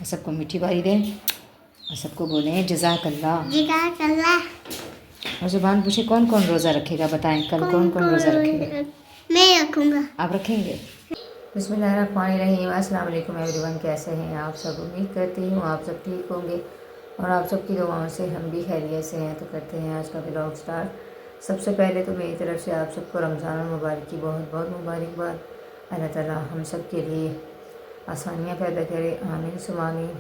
سب کو میٹھی باری دیں اور سب کو بولیں جزاک اللہ. جزاک اللہ. اور زبان پوچھے کون کون روزہ رکھے گا؟ بتائیں کل کون کون روزہ رکھے گا؟ میں رکھوں گا. آپ رکھیں گے؟ بسم اللہ الرحمن الرحیم. السلام علیکم ایوری ون. کیسے ہیں آپ سب؟ امید کرتی ہوں آپ سب ٹھیک ہوں گے اور آپ سب کی دعاؤں سے ہم بھی خیریت سے ہیں. تو کرتے ہیں آج کا ولاگ سٹارٹ. سب سے پہلے تو میری طرف سے آپ سب کو رمضان المبارک کی بہت بہت مبارکباد. اللہ تعالیٰ ہم سب کے لیے آسانیاں پیدا کرے. آمین ثم آمین.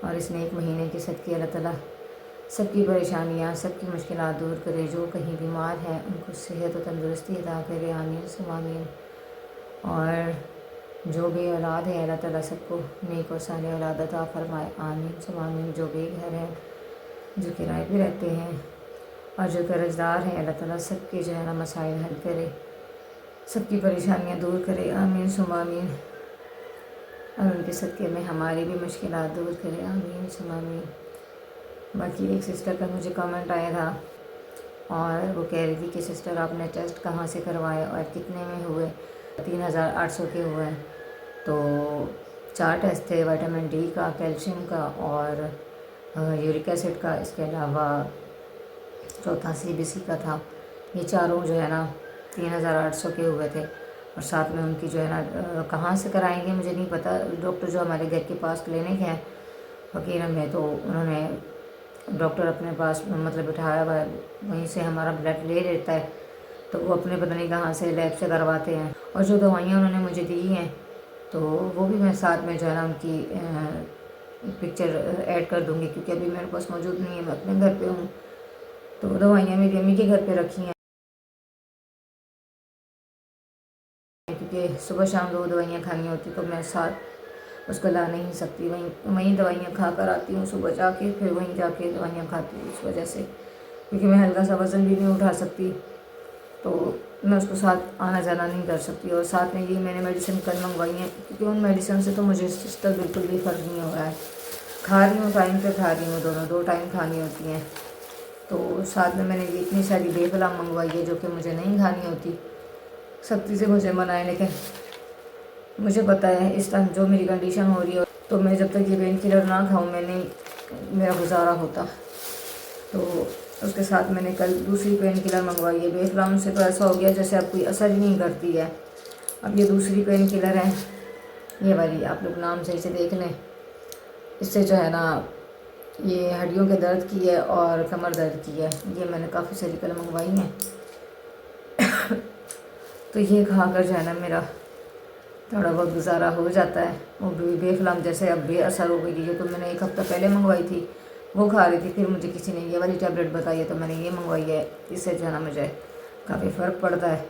اور اس نیک مہینے کے صدقے اللہ تعالیٰ سب کی پریشانیاں سب کی مشکلات دور کرے. جو کہیں بیمار ہیں ان کو صحت و تندرستی عطا کرے. آمین ثم آمین. اور جو بھی اولاد ہے اللہ تعالیٰ سب کو نیک و صالح اولاد عطا فرمائے. آمین ثم آمین. جو بے گھر ہیں جو کرائے پہ رہتے ہیں اور جو قرض دار ہیں اللہ تعالیٰ سب کے جو ہے نا مسائل حل کرے. سب کی پریشانیاں دور کرے. آمین ثم آمین. اور ان کے صدقے میں ہماری بھی مشکلات دور کرے. آمین ثم آمین. باقی ایک سسٹر کا مجھے کامنٹ آیا تھا اور وہ کہہ رہی تھی کہ سسٹر آپ نے ٹیسٹ کہاں سے کروائے اور کتنے میں ہوئے؟ 3800 کے ہوئے ہیں. تو 4 ٹیسٹ تھے، وائٹامن ڈی کا، کیلشیم کا اور یورک ایسڈ کا. اس کے علاوہ چوتھا CBC کا تھا. یہ چاروں جو ہے نا 3800 کے ہوئے تھے. اور ساتھ میں ان کی جو ہے نا کہاں سے کرائیں گے مجھے نہیں پتہ. ڈاکٹر جو ہمارے گھر کے پاس کلینک ہے فقیرہ میں، تو انہوں نے ڈاکٹر اپنے پاس مطلب بٹھایا ہوا ہے، وہیں سے ہمارا بلڈ لے لیتا ہے. تو وہ اپنے پتہ نہیں کہاں سے لیب سے کرواتے ہیں. اور جو دوائیاں انہوں نے مجھے دی ہیں تو وہ بھی میں ساتھ میں جو ہے نا ان کی پکچر ایڈ کر دوں گی، کیونکہ ابھی میرے پاس موجود نہیں ہے، میں اپنے گھر پہ ہوں. تو وہ دوائیاں میری امی کے گھر پہ رکھی ہیں کیونکہ صبح شام 2 دوائیاں کھانی ہوتی تو میں ساتھ اس کو لا نہیں سکتی. وہیں دوائیاں کھا کر آتی ہوں صبح جا کے، پھر وہیں جا کے دوائیاں کھاتی ہوں. اس وجہ سے کیونکہ میں ہلکا سا وزن بھی نہیں اٹھا سکتی تو میں اس کو ساتھ آنا جانا نہیں کر سکتی. اور ساتھ میں یہ میں نے میڈیسن کل منگوائی ہیں کیونکہ ان میڈیسن سے تو مجھے سسٹر بالکل بھی فرق نہیں ہو رہا ہے. کھا رہی ہوں، ٹائم پہ کھا رہی ہوں، 2 ٹائم کھانی ہوتی ہیں. تو ساتھ میں نے یہ اتنی ساری بے فلا منگوائی ہے جو کہ مجھے نہیں کھانی ہوتی. سختی سے مجھے منع ہے، لیکن مجھے پتہ ہے اس ٹائم جو میری کنڈیشن ہو رہی ہے تو میں جب تک یہ پین کلر نہ کھاؤں میں نہیں میرا گزارا ہوتا. تو اس کے ساتھ میں نے کل دوسری پین کلر منگوائی ہے. بے فلام سے تو ایسا ہو گیا جیسے اب کوئی اثر ہی نہیں کرتی ہے. اب یہ دوسری پین کلر ہے، یہ والی، آپ لوگ نام صحیح سے دیکھ لیں. اس سے جو ہے نا یہ ہڈیوں کے درد کی ہے اور کمر درد کی ہے. یہ میں نے کافی ساری کل منگوائی ہیں. تو یہ کھا کر جو ہے نا میرا تھوڑا بہت گزارا ہو جاتا ہے. وہ بھی بے فلام جیسے اب بے اثر ہو گئی ہے. تو میں نے 1 ہفتہ پہلے منگوائی تھی، وہ کھا رہی تھی. پھر مجھے کسی نے یہ والی ٹیبلٹ بتائی ہے تو میں نے یہ منگوائی ہے. اس سے جو ہے نا مجھے کافی فرق پڑتا ہے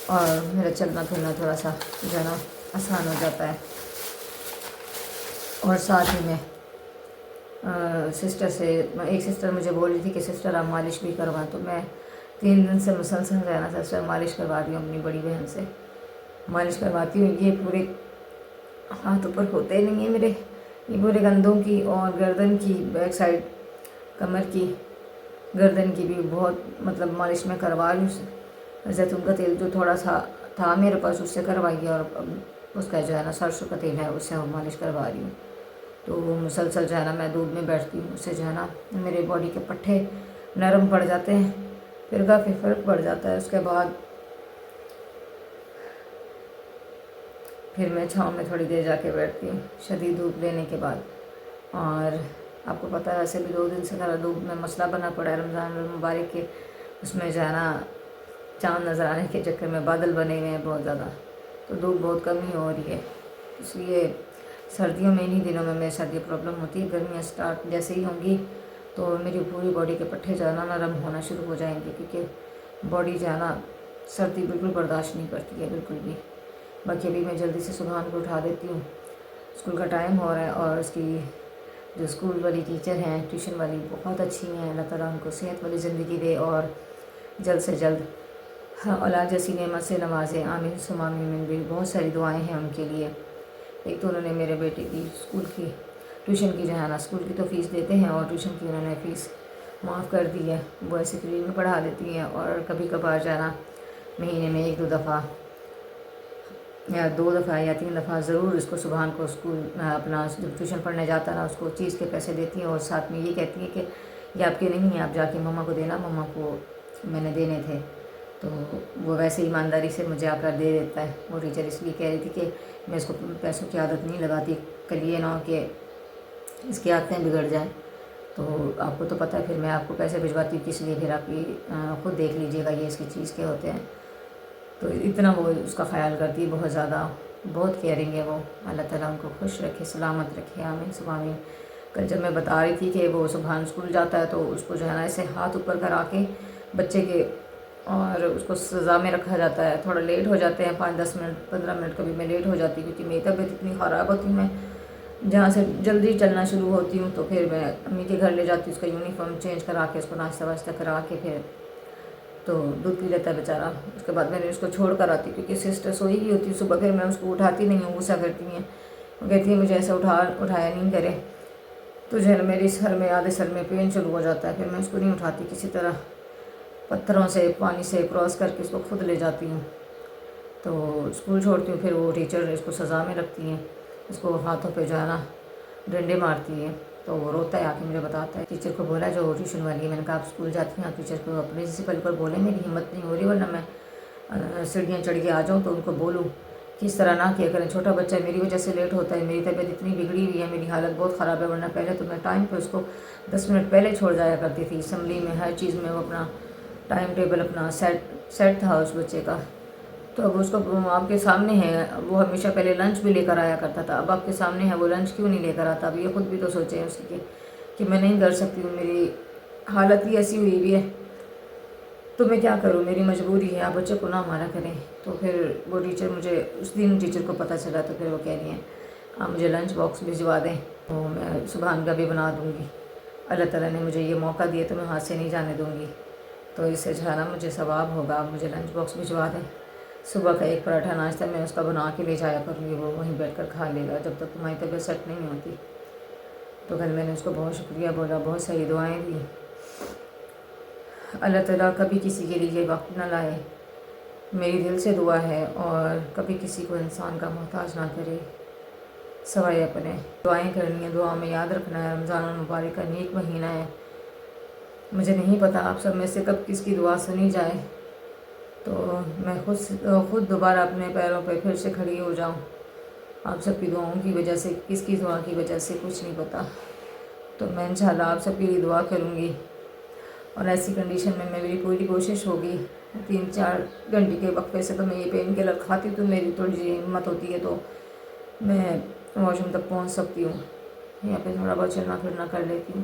اور میرا چلنا پھرنا تھوڑا سا جو ہے نا آسان ہو جاتا ہے. اور ساتھ ہی میں سسٹر سے ایک سسٹر مجھے بول رہی تھی کہ سسٹر آپ مالش بھی کروائیں. تو میں 3 دن سے مسلسل جو ہے نا سسٹر مالش کروا رہی ہوں. اپنی بڑی بہن سے مالش کرواتی ہوں. یہ پورے ہاتھ اوپر ہوتے نہیں ہیں میرے، یہ پورے کندھوں کی اور گردن کی، بیک سائڈ کمر کی، گردن کی بھی بہت مطلب مالش میں کروا رہی ہوں. زیتون کا تیل جو تھوڑا سا تھا میرے پاس اس سے کروائی ہے، اور اس کا جو ہے نا سرسوں کا تیل ہے اس سے مالش کروا رہی ہوں. تو وہ مسلسل جو ہے نا میں دودھ میں بیٹھتی ہوں. اس سے جو ہے نا میرے باڈی کے پٹھے نرم پڑ جاتے ہیں، پھر کافی فرق پڑ جاتا ہے. اس کے بعد پھر میں چھاؤں میں تھوڑی دیر جا کے بیٹھتی ہوں شدید دھوپ لینے کے بعد. اور آپ کو پتہ ہے ویسے بھی 2 دن سے ذرا دھوپ میں مسئلہ بنا پڑا ہے رمضان المبارک کے. اس میں جو ہے نا چاند نظر آنے کے چکر میں بادل بنے ہوئے ہیں بہت زیادہ، تو دھوپ بہت کم ہی ہو رہی ہے. اس لیے سردیوں میں انہی دنوں میں میرے ساتھ یہ پرابلم ہوتی ہے. گرمیاں سٹارٹ جیسے ہی ہوں گی تو میری پوری باڈی کے پٹھے جو ہے نا نرم ہونا شروع ہو جائیں گے، کیونکہ باڈی جو ہے نا سردی بالکل برداشت نہیں کرتی ہے بالکل بھی. باقی ابھی میں جلدی سے سبحان کو اٹھا دیتی ہوں، اسکول کا ٹائم ہو رہا ہے. اور اس کی جو اسکول والی ٹیچر ہیں ٹیوشن والی بہت اچھی ہیں. اللہ تعالیٰ ان کو صحت والی زندگی دے اور جلد سے جلد اولاد جیسی نعمت سے نوازے. آمین ثم آمین. بھی بہت ساری دعائیں ہیں ان کے لیے. ایک تو انہوں نے میرے بیٹے کی اسکول کی ٹیوشن کی جو ہے نا اسکول کی تو فیس دیتے ہیں اور ٹیوشن کی انہوں نے فیس معاف کر دی ہے. وہ ایسے فری میں پڑھا دیتی ہیں اور کبھی کبھار جانا مہینے میں 1-2 دفعہ یا 2 دفعہ یا 3 دفعہ ضرور اس کو سبحان کو اسکول اپنا جب ٹیوشن پڑھنے جاتا نا اس کو چیز کے پیسے دیتی ہیں اور ساتھ میں یہ کہتی ہیں کہ یہ آپ کے نہیں ہیں، آپ جا کے مما کو دینا، مما کو میں نے دینے تھے۔ تو وہ ویسے ایمانداری سے مجھے آ کر دے دیتا ہے۔ وہ ٹیچر اس لیے کہہ رہی تھی کہ میں اس کو پیسوں کی عادت نہیں لگاتی، کل یہ نہ ہو کہ اس کی عادتیں بگڑ جائیں۔ تو آپ کو تو پتہ ہے پھر میں آپ کو پیسے بھجواتی ہوں کس لیے، پھر آپ خود دیکھ لیجیے گا یہ اس کی چیز کے ہوتے ہیں۔ تو اتنا وہ اس کا خیال کرتی ہے، بہت زیادہ، بہت کیئرنگ ہے وہ۔ اللہ تعالیٰ ان کو خوش رکھے، سلامت رکھے، آمین سب آمین۔ کل جب میں بتا رہی تھی کہ وہ سبحان اسکول جاتا ہے تو اس کو جو ہے نا ایسے ہاتھ اوپر کرا کے بچے کے اور اس کو سزا میں رکھا جاتا ہے۔ تھوڑا لیٹ ہو جاتے ہیں 5-10 منٹ 15 منٹ، کبھی میں لیٹ ہو جاتی کیونکہ میری طبیعت اتنی خراب ہوتی ہے، میں جہاں سے جلدی چلنا شروع ہوتی ہوں تو پھر میں امی کے گھر لے جاتی ہوں، اس کا یونیفارم چینج کرا کے اس کو ناشتہ واشتہ کرا کے پھر تو دودھ پی لیتا ہے بیچارہ۔ اس کے بعد میں نے اس کو چھوڑ کر آتی کیونکہ سسٹر سوئی ہوئی ہوتی ہے صبح، پھر میں اس کو اٹھاتی نہیں ہوں، غصہ کرتی ہیں، وہ کہتی ہے مجھے ایسا اٹھایا نہیں کرے، تو جو ہے میری سر میں آدھے سر میں پین شروع ہو جاتا ہے، پھر میں اس کو نہیں اٹھاتی، کسی طرح پتھروں سے پانی سے کراس کر کے اس کو خود لے جاتی ہوں۔ تو اسکول چھوڑتی ہوں، پھر وہ ٹیچر اس کو سزا میں رکھتی ہیں، اس کو ہاتھوں پہ جو ہے نا ڈنڈے مارتی ہے، تو وہ روتا ہے، آ کے مجھے بتاتا ہے۔ ٹیچر کو بولا جو ٹیوشن والی ہے، میں نے کہا آپ اسکول جاتی ہیں، آپ ٹیچر کو پرنسپل کو بولیں، میری ہمت نہیں ہو رہی ورنہ میں سیڑھیاں چڑھ کے آ جاؤں تو ان کو بولوں کہ اس طرح نہ کیا کریں، چھوٹا بچہ ہے، میری وجہ سے لیٹ ہوتا ہے، میری طبیعت اتنی بگڑی ہوئی ہے، میری حالت بہت خراب ہے، ورنہ پہلے تو میں ٹائم پہ اس کو 10 منٹ پہلے چھوڑ جایا کرتی تھی، اسمبلی میں ہر چیز میں وہ اپنا ٹائم ٹیبل اپنا سیٹ تھا اس بچے کا۔ تو اب اس کو آپ کے سامنے ہے، وہ ہمیشہ پہلے لنچ بھی لے کر آیا کرتا تھا، اب آپ کے سامنے ہے وہ لنچ کیوں نہیں لے کر آتا؟ اب یہ خود بھی تو سوچیں اس کی کہ میں نہیں کر سکتی ہوں، میری حالت ہی ایسی ہوئی بھی ہے، تو میں کیا کروں، میری مجبوری ہے، آپ بچے کو نہ مارا کریں۔ تو پھر وہ ٹیچر مجھے اس دن ٹیچر کو پتہ چلا، تو پھر وہ کہہ رہی ہیں آپ مجھے لنچ باکس بھجوا دیں تو میں سبحان کا بھی بنا دوں گی، اللہ تعالیٰ نے مجھے یہ موقع دیا تو میں ہاتھ سے نہیں جانے دوں گی، تو اس سے جو ہے نا مجھے ثواب ہوگا، آپ مجھے لنچ باکس بھجوا دیں۔ صبح کا 1 پراٹھا ناشتہ میں اس کا بنا کے لے جایا کروں گی، وہ وہیں بیٹھ کر کھا لے گا جب تک تمہاری طبیعت سیٹ نہیں ہوتی۔ تو کل میں نے اس کو بہت شکریہ بولا، بہت صحیح دعائیں دی۔ اللہ تعالیٰ کبھی کسی کے لیے وقت نہ لائے، میری دل سے دعا ہے، اور کبھی کسی کو انسان کا محتاج نہ کرے سوائے اپنے۔ دعائیں کرنی ہیں، دعا میں یاد رکھنا ہے، رمضان المبارک کا نیک مہینہ ہے، مجھے نہیں پتہ آپ سب میں سے کب کس کی دعا سنی جائے، تو میں خود دوبارہ اپنے پیروں پہ پھر سے کھڑی ہو جاؤں، آپ سب کی دعاؤں کی وجہ سے، کس کی دعا کی وجہ سے کچھ نہیں پتہ، تو میں انشاءاللہ آپ سب کے لیے دعا کروں گی، اور ایسی کنڈیشن میں میری پوری کوشش ہوگی 3-4 گھنٹے کے وقفے سے تو میں یہ پین کلر کھاتی ہوں، تو میری تھوڑی سی ہمت ہوتی ہے تو میں واش روم تک پہنچ سکتی ہوں، یا پھر تھوڑا بہت چلنا پھرنا کر لیتی ہوں،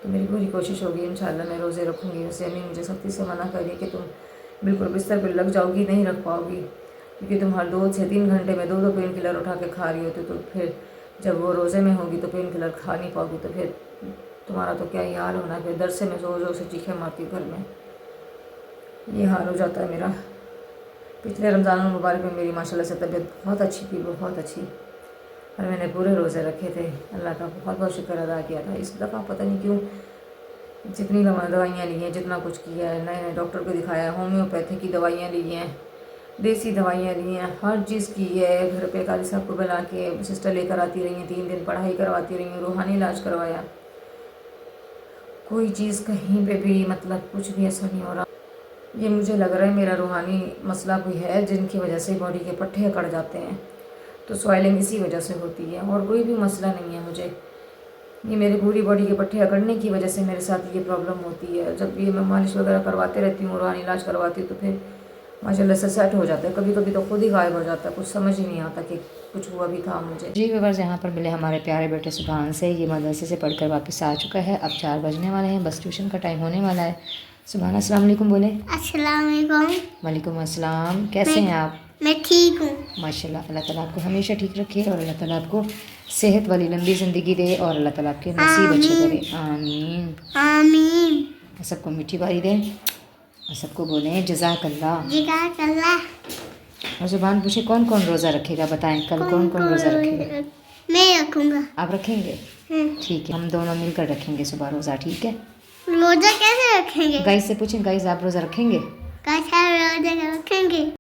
تو میری پوری کوشش ہوگی انشاءاللہ میں روزے رکھوں گی۔ ویسے امی مجھے سختی سے منع کری کہ تم بالکل بستر پہ لگ جاؤ گی، نہیں رکھ پاؤ گی، کیونکہ تم ہر 2 سے 3 گھنٹے میں 2 پین کلر اٹھا کے کھا رہی ہوتی، تو پھر جب وہ روزے میں ہوگی تو پین کلر کھا نہیں پاؤ گی، تو پھر تمہارا تو کیا ہی حال ہونا ہے، پھر درد سے میں زور زور سے چیخیں مارتی ہوں گھر میں، یہ حال ہو جاتا ہے میرا۔ پچھلے رمضان المبارک میں میری ماشاءاللہ سے طبیعت بہت اچھی تھی، بہت اچھی، اور میں نے پورے روزے رکھے تھے، اللہ کا بہت بہت شکر ادا کیا تھا۔ اس دفعہ پتہ نہیں کیوں جتنی دوائیاں لی ہیں، جتنا کچھ کیا ہے، نئے ڈاکٹر کو دکھایا ہے، ہومیوپیتھی کی دوائیاں لی ہیں، دیسی دوائیاں لی ہیں، ہر چیز کی ہے، گھر پہ قاضی صاحب کو بلا کے سسٹر لے کر آتی رہی ہیں، 3 دن پڑھائی کرواتی رہی ہیں، روحانی علاج کروایا، کوئی چیز کہیں پہ بھی مطلب کچھ بھی ایسا نہیں ہو رہا۔ یہ مجھے لگ رہا ہے میرا روحانی مسئلہ کوئی ہے جن کی وجہ سے باڈی کے پٹھے اکڑ جاتے ہیں، تو سوائلنگ اسی وجہ سے ہوتی ہے، اور کوئی بھی مسئلہ نہیں ہے مجھے، یہ میری پوری باڈی کے پٹھے اکڑنے کی وجہ سے میرے ساتھ یہ پرابلم ہوتی ہے۔ جب یہ میں مالش وغیرہ کرواتے رہتی ہوں، روحانی علاج کرواتی ہوں، تو پھر ماشاءاللہ سے سیٹ ہو جاتا ہے، کبھی کبھی تو خود ہی غائب ہو جاتا ہے، کچھ سمجھ ہی نہیں آتا کہ کچھ ہوا بھی تھا مجھے۔ جی ویورز، یہاں پر ملے ہمارے پیارے بیٹے سبحان سے، یہ مدرسے سے پڑھ کر واپس آ چکا ہے، اب 4 بجنے والے ہیں، بس ٹیوشن کا ٹائم ہونے والا ہے۔ سبحان السلام علیکم بولے۔ السلام علیکم۔ وعلیکم السلام، کیسے ہیں آپ؟ میں ٹھیک ہوں۔ ماشاءاللہ، اللہ تعالیٰ آپ کو ہمیشہ ٹھیک رکھے، اور اللہ تعالیٰ آپ کو صحت والی لمبی زندگی دے، اور اللہ تعالیٰ آپ کے نصیب اچھے کرے، آمین آمین۔ سب کو میٹھی باری دیں، اور سب کو بولیں جزاک اللہ۔ جزاک اللہ۔ اور زبان پوچھے کون کون روزہ رکھے گا، بتائیں کل کون کون روزہ رکھے گا؟ میں رکھوں گا۔ آپ رکھیں گے؟ ٹھیک ہے، ہم دونوں مل کر رکھیں گے صبح روزہ، ٹھیک ہے؟ روزہ کیسے رکھیں گے؟ گائز سے پوچھیں، گائز آپ روزہ رکھیں گے؟ کیسے روزہ رکھیں گے؟